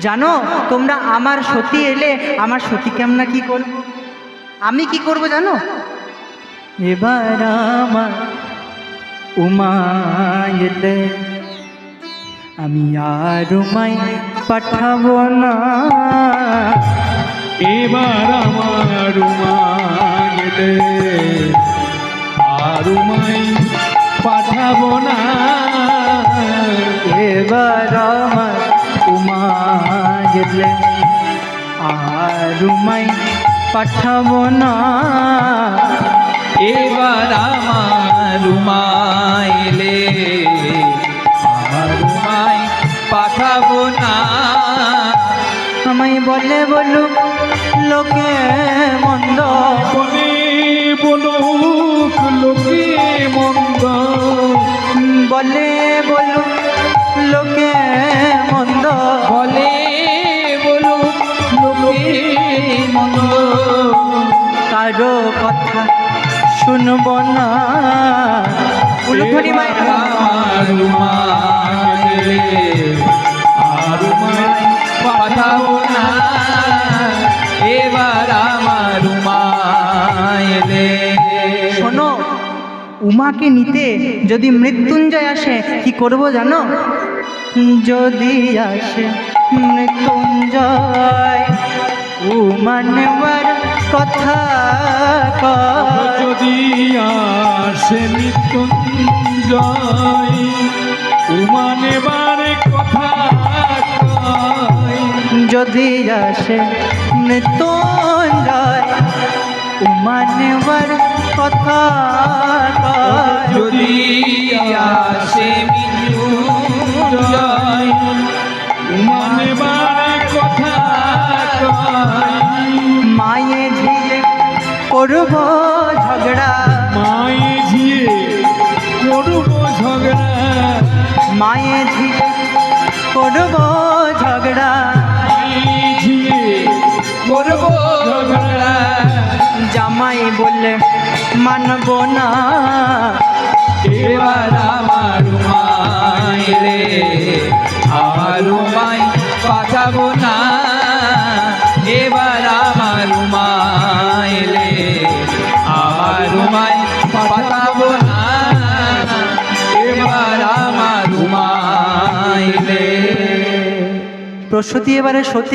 জানো তোমরা আমার সতী এলে আমার সতীকে আমরা কি করব? আমি কি করব জানো? এবার আমার উমা এলে আমি আর উমায় পাঠাবো না। এবার আমার উমা গেলে আর উমাই পাঠাবো না। এবার আমার উমা গেলে আর উমায় পাঠাবো না। এবার আমার উমা এলে আর উমাই পাঠাবো না। আমায় বলে বলুক লোকে মন্দ, বলে বলুক লোকে মন্দ, বলে বলুক লোকে মন্দ, বলে বলুক লোকে মন্দ। কারো কথা শুনবো না। উলুধ্বনি মায়ের আমার উমা গেলে আর উমাই পাঠাবো না। এবার আমার উমা এলে। শোনো, উমাকে নিতে যদি মৃত্যুঞ্জয় আসে কি করব জানো? যদি আসে মৃত্যুঞ্জয় উমা নেওয়ার কথা কয়। যদি আসে মৃত্যুঞ্জয় উমা নেবার কথা কয়। যদি আসে মৃত্যুঞ্জয় উমা নেওয়ার কথা কয়। যদি আসে মৃত্যুঞ্জয় উমা নেবার কথা কয়। মায়ে ঝিলে করব ঝগড়া, মায়ে ঝিয়ে করব ঝগড়া। মায়ে ঝিলে করব ঝগড়া। মায়ে ঝিয়ে করব ঝগড়া। জামাই বললে মানব না। এবার আমার উমাই রে আর উমাই পাঠাবো না। এবার আমার উমাই রে আর উমাই পাঠাবো না। এবার আমার উমাই রে। প্রসূতি এবারে সতী